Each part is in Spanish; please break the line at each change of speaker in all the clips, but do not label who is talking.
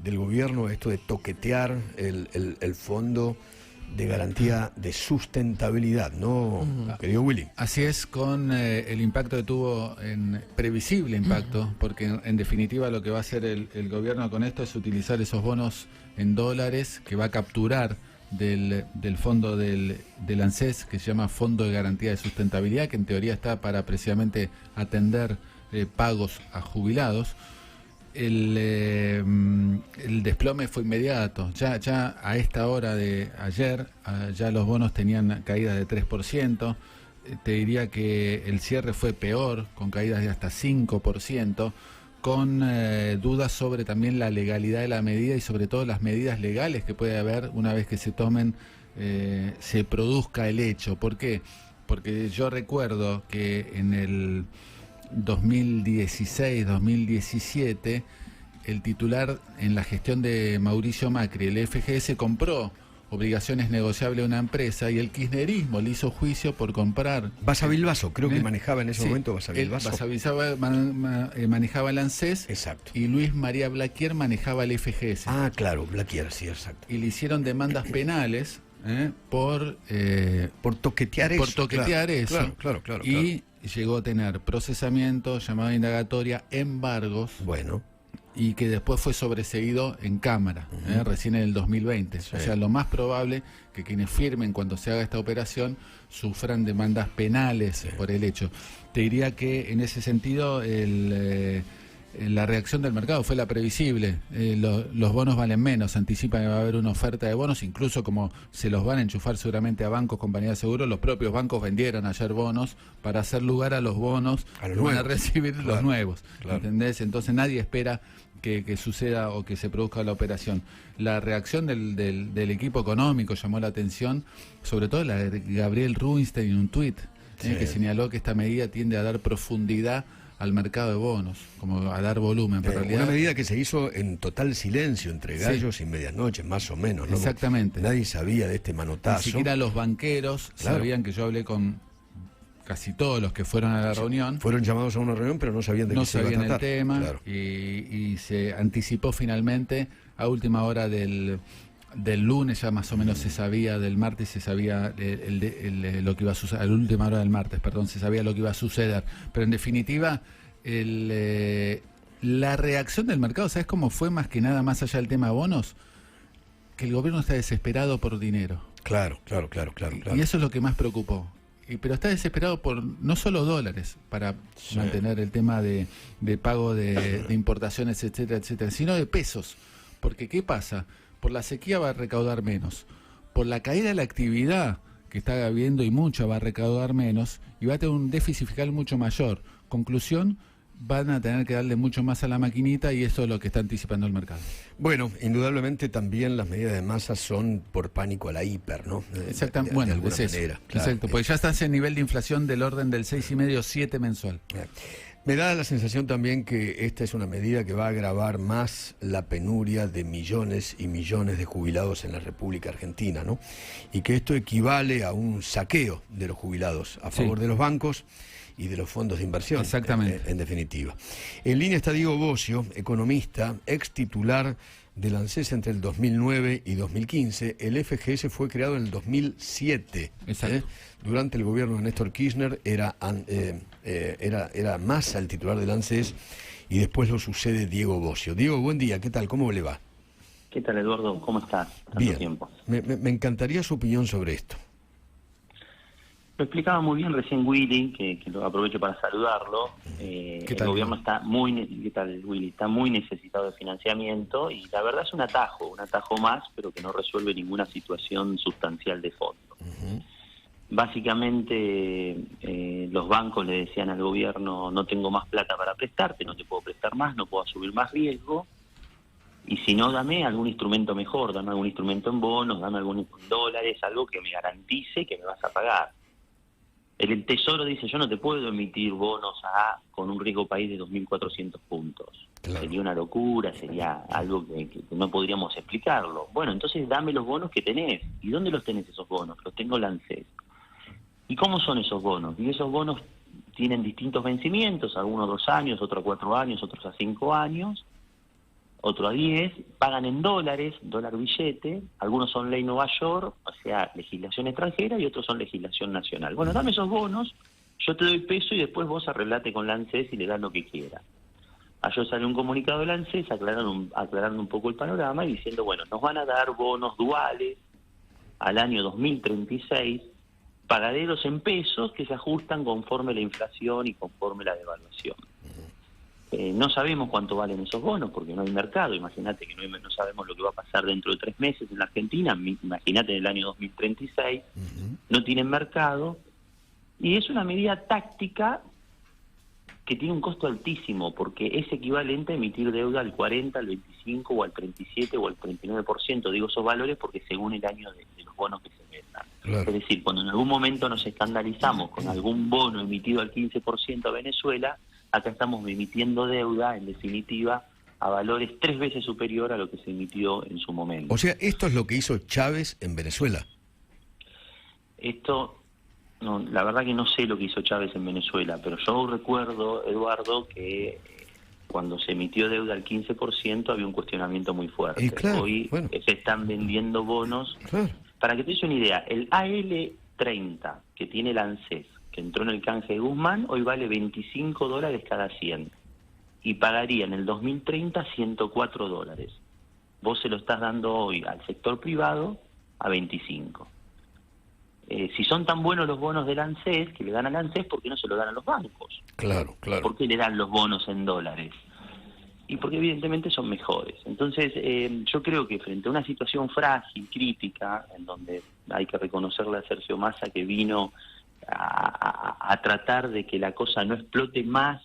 del gobierno esto de toquetear el fondo de garantía de sustentabilidad, ¿no, querido Willy?
Así es, con el impacto que tuvo, previsible impacto, porque en definitiva lo que va a hacer el gobierno con esto es utilizar esos bonos en dólares que va a capturar del fondo del ANSES, que se llama Fondo de Garantía de Sustentabilidad, que en teoría está para precisamente atender pagos a jubilados. El desplome fue inmediato. Ya a esta hora de ayer, ya los bonos tenían caídas de 3%. Te diría que el cierre fue peor, con caídas de hasta 5%, con dudas sobre también la legalidad de la medida y sobre todo las medidas legales que puede haber una vez que se tomen, se produzca el hecho. ¿Por qué? Porque yo recuerdo que en el 2016-2017, el titular en la gestión de Mauricio Macri, el FGS, compró obligaciones negociables a una empresa y el kirchnerismo le hizo juicio por comprar.
Basavilbaso, creo que manejaba en ese momento Basavilbaso.
Manejaba el ANSES.
Exacto.
Y Luis María Blaquier manejaba el FGS.
Ah, claro, Blaquier, sí, exacto.
Y le hicieron demandas penales por
toquetear eso.
Por toquetear eso.
Claro.
Y llegó a tener procesamiento, llamada indagatoria, embargos.
Bueno.
Y que después fue sobreseído en Cámara, recién en el 2020. Sí. O sea, lo más probable que quienes firmen cuando se haga esta operación sufran demandas penales por el hecho. Te diría que en ese sentido la reacción del mercado fue la previsible. Los bonos valen menos, anticipan que va a haber una oferta de bonos, incluso como se los van a enchufar seguramente a bancos, compañías de seguros. Los propios bancos vendieron ayer bonos para hacer lugar a los bonos que van a recibir los nuevos. ¿Entendés? Entonces nadie espera que suceda o que se produzca la operación. La reacción del equipo económico llamó la atención, sobre todo la de Gabriel Rubinstein en un tuit, que señaló que esta medida tiende a dar profundidad al mercado de bonos, como a dar volumen. Pero
una medida que se hizo en total silencio, entre gallos y medianoche, más o menos, ¿no?
Exactamente.
Nadie sabía de este manotazo.
Ni siquiera los banqueros sabían. Que yo hablé con casi todos los que fueron a la reunión.
Fueron llamados a una reunión, pero no sabían de qué se iba a tratar.
No sabían el tema,
claro.
y se anticipó finalmente a última hora del lunes, ya más o menos se sabía, del martes se sabía lo que iba a suceder, a la última hora del martes, perdón, se sabía lo que iba a suceder. Pero en definitiva, la reacción del mercado, ¿sabes cómo fue más que nada, más allá del tema bonos? Que el gobierno está desesperado por dinero.
Claro.
Y eso es lo que más preocupó. Pero está desesperado por no solo dólares para mantener el tema de pago de importaciones, etcétera, sino de pesos. Porque ¿qué pasa? Por la sequía va a recaudar menos. Por la caída de la actividad que está habiendo y mucha, va a recaudar menos y va a tener un déficit fiscal mucho mayor. Conclusión, van a tener que darle mucho más a la maquinita y eso es lo que está anticipando el mercado.
Bueno, indudablemente también las medidas de masa son por pánico a la hiper, ¿no?
Exactamente, bueno,
de alguna
es
manera.
Eso. Claro. Exacto, porque ya estás en nivel de inflación del orden del 6,5-7 mensual.
Me da la sensación también que esta es una medida que va a agravar más la penuria de millones y millones de jubilados en la República Argentina, ¿no? Y que esto equivale a un saqueo de los jubilados a favor de los bancos y de los fondos de inversión.
Exactamente.
En definitiva. En línea está Diego Bocio, economista, ex titular del ANSES entre el 2009 y 2015. El FGS fue creado en el 2007.
Exacto.
Durante el gobierno de Néstor Kirchner era Massa el titular del ANSES y después lo sucede Diego Bocio. Diego, buen día, ¿qué tal? ¿Cómo le va?
¿Qué tal, Eduardo? ¿Cómo estás?
Bien.
Tiempo.
Me encantaría su opinión sobre esto.
Lo explicaba muy bien recién Willy, que lo aprovecho para saludarlo. El gobierno está ¿qué tal, Willy? Está muy necesitado de financiamiento y la verdad es un atajo más, pero que no resuelve ninguna situación sustancial de fondo. Básicamente los bancos le decían al gobierno: no tengo más plata para prestarte, no te puedo prestar más, no puedo asumir más riesgo, y si no, dame algún instrumento mejor, dame algún instrumento en bonos, dame algún en dólares, algo que me garantice que me vas a pagar. El Tesoro dice: yo no te puedo emitir bonos con un riesgo país de 2.400 puntos. Claro. Sería una locura, sería algo que no podríamos explicarlo. Bueno, entonces dame los bonos que tenés. ¿Y dónde los tenés esos bonos? Los tengo en la ANSES. ¿Y cómo son esos bonos? Y esos bonos tienen distintos vencimientos, algunos 2 años, otros 4 años, otros a 5 años. otro a 10, pagan en dólares, dólar billete, algunos son ley Nueva York, o sea, legislación extranjera, y otros son legislación nacional. Bueno, dame esos bonos, yo te doy peso y después vos arreglate con la ANSES y le das lo que quieras. Ayer salió un comunicado de la ANSES aclarando un poco el panorama y diciendo, bueno, nos van a dar bonos duales al año 2036, pagaderos en pesos que se ajustan conforme la inflación y conforme la devaluación. No sabemos cuánto valen esos bonos porque no hay mercado. Imagínate que no sabemos lo que va a pasar dentro de 3 meses en la Argentina. Imagínate en el año 2036. No tienen mercado. Y es una medida táctica que tiene un costo altísimo porque es equivalente a emitir deuda al 40, al 25 o al 37 o al 39%. Digo esos valores porque según el año de los bonos que se metan. Claro. Es decir, cuando en algún momento nos escandalizamos con algún bono emitido al 15% a Venezuela, acá estamos emitiendo deuda, en definitiva, a valores 3 veces superior a lo que se emitió en su momento.
O sea, esto es lo que hizo Chávez en Venezuela.
Esto, no, la verdad que no sé lo que hizo Chávez en Venezuela, pero yo recuerdo, Eduardo, que cuando se emitió deuda al 15% había un cuestionamiento muy fuerte.
Claro,
hoy se están vendiendo bonos. Claro. Para que te des una idea, el AL30 que tiene la ANSES, que entró en el canje de Guzmán, hoy vale $25 cada 100 y pagaría en el 2030 $104. Vos se lo estás dando hoy al sector privado a 25. Si son tan buenos los bonos del ANSES, que le dan al ANSES, ¿por qué no se lo dan a los bancos?
Claro, claro.
¿Por qué le dan los bonos en dólares? Y porque evidentemente son mejores. Entonces, yo creo que frente a una situación frágil, crítica, en donde hay que reconocerle a Sergio Massa que vino a tratar de que la cosa no explote más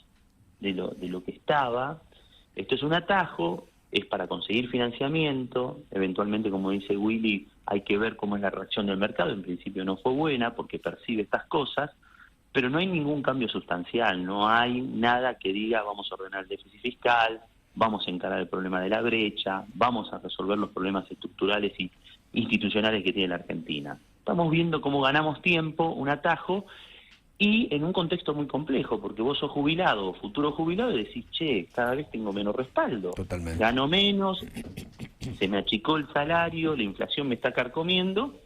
de lo que estaba. Esto es un atajo, es para conseguir financiamiento, eventualmente, como dice Willy, hay que ver cómo es la reacción del mercado. En principio no fue buena porque percibe estas cosas, pero no hay ningún cambio sustancial, no hay nada que diga vamos a ordenar el déficit fiscal, vamos a encarar el problema de la brecha, vamos a resolver los problemas estructurales y institucionales que tiene la Argentina. Estamos viendo cómo ganamos tiempo, un atajo, y en un contexto muy complejo, porque vos sos jubilado o futuro jubilado y decís, che, cada vez tengo menos respaldo.
Totalmente.
Gano menos, se me achicó el salario, la inflación me está carcomiendo,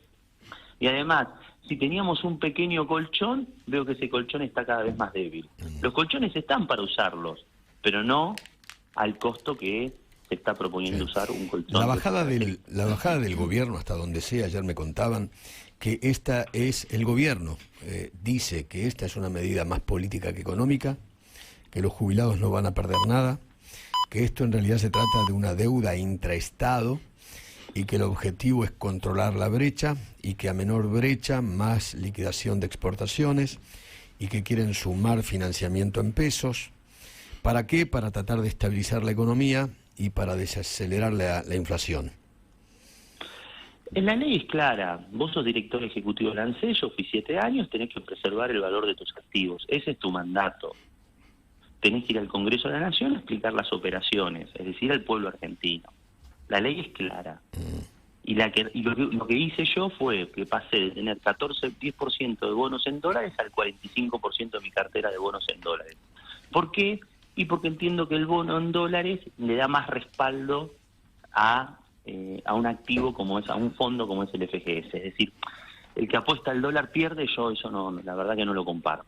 y además, si teníamos un pequeño colchón, veo que ese colchón está cada vez más débil. Los colchones están para usarlos, pero no al costo que se está proponiendo usar un colchón.
La bajada del gobierno, hasta donde sea, ayer me contaban que esta es el gobierno, dice que esta es una medida más política que económica, que los jubilados no van a perder nada, que esto en realidad se trata de una deuda intraestado y que el objetivo es controlar la brecha y que a menor brecha más liquidación de exportaciones y que quieren sumar financiamiento en pesos. ¿Para qué? Para tratar de estabilizar la economía y para desacelerar la inflación.
La ley es clara. Vos sos director ejecutivo de la ANSES, yo fui 7 años, tenés que preservar el valor de tus activos. Ese es tu mandato. Tenés que ir al Congreso de la Nación a explicar las operaciones, es decir, al pueblo argentino. La ley es clara. Y lo que hice yo fue que pasé de tener 10% de bonos en dólares al 45% de mi cartera de bonos en dólares. ¿Por qué? Y porque entiendo que el bono en dólares le da más respaldo a un activo como es, a un fondo como es el FGS. Es decir, el que apuesta al dólar pierde, yo eso no, la verdad que no lo comparto.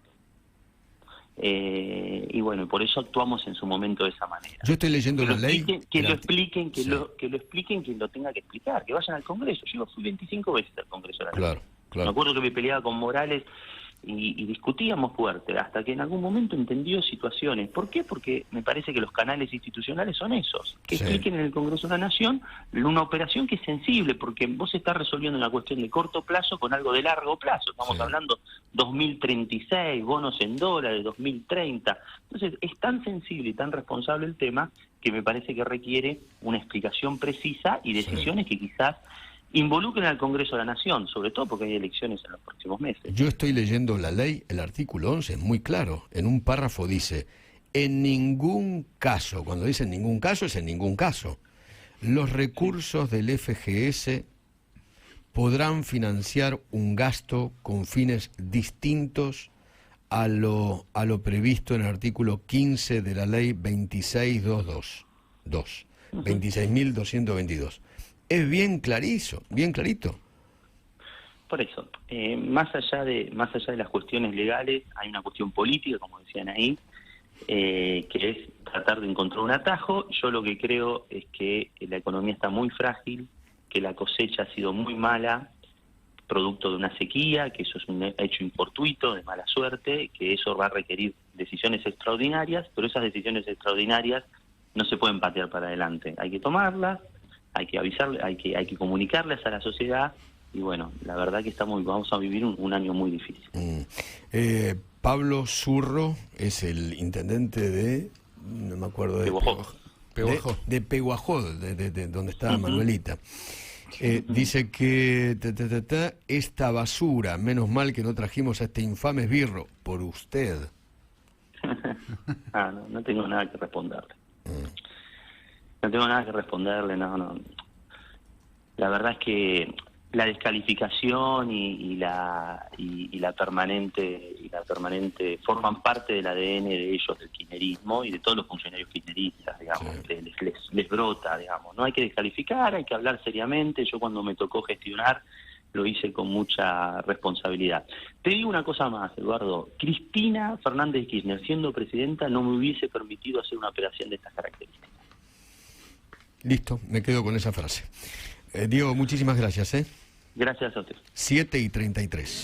Y bueno, por eso actuamos en su momento de esa manera.
Yo estoy leyendo la ley.
Que lo expliquen quien lo tenga que explicar, que vayan al Congreso. Yo fui 25 veces al Congreso de la Nación.
Claro.
Me acuerdo que me peleaba con Morales y discutíamos fuerte, hasta que en algún momento entendió situaciones. ¿Por qué? Porque me parece que los canales institucionales son esos, que expliquen en el Congreso de la Nación una operación que es sensible, porque vos estás resolviendo una cuestión de corto plazo con algo de largo plazo. Estamos hablando 2036, bonos en dólares, 2030. Entonces es tan sensible y tan responsable el tema que me parece que requiere una explicación precisa y decisiones que quizás involucren al Congreso de la Nación, sobre todo porque hay elecciones en los próximos meses.
Yo estoy leyendo la ley, el artículo 11 es muy claro. En un párrafo dice, en ningún caso, cuando dice en ningún caso, es en ningún caso, los recursos del FGS podrán financiar un gasto con fines distintos a lo previsto en el artículo 15 de la ley 2622. 26.222. Es bien clarizo, bien clarito.
Por eso, más allá de las cuestiones legales, hay una cuestión política, como decían ahí, que es tratar de encontrar un atajo. Yo lo que creo es que la economía está muy frágil, que la cosecha ha sido muy mala, producto de una sequía, que eso es un hecho infortuito, de mala suerte, que eso va a requerir decisiones extraordinarias, pero esas decisiones extraordinarias no se pueden patear para adelante. Hay que tomarlas, hay que avisarle, hay que comunicarles a la sociedad, y bueno, la verdad que vamos a vivir un año muy difícil.
Pablo Zurro es el intendente de, no me acuerdo, de Peguajó, de donde está Manuelita. Dice que esta basura, menos mal que no trajimos a este infame esbirro, por usted.
No tengo nada que responderle. No tengo nada que responderle, no. La verdad es que la descalificación y la permanente forman parte del ADN de ellos, del kirchnerismo y de todos los funcionarios kirchneristas, digamos. Les brota, digamos. No hay que descalificar, hay que hablar seriamente. Yo cuando me tocó gestionar lo hice con mucha responsabilidad. Te digo una cosa más, Eduardo. Cristina Fernández de Kirchner, siendo presidenta, no me hubiese permitido hacer una operación de estas características.
Listo, me quedo con esa frase. Diego, muchísimas gracias.
Gracias a usted.
7:33.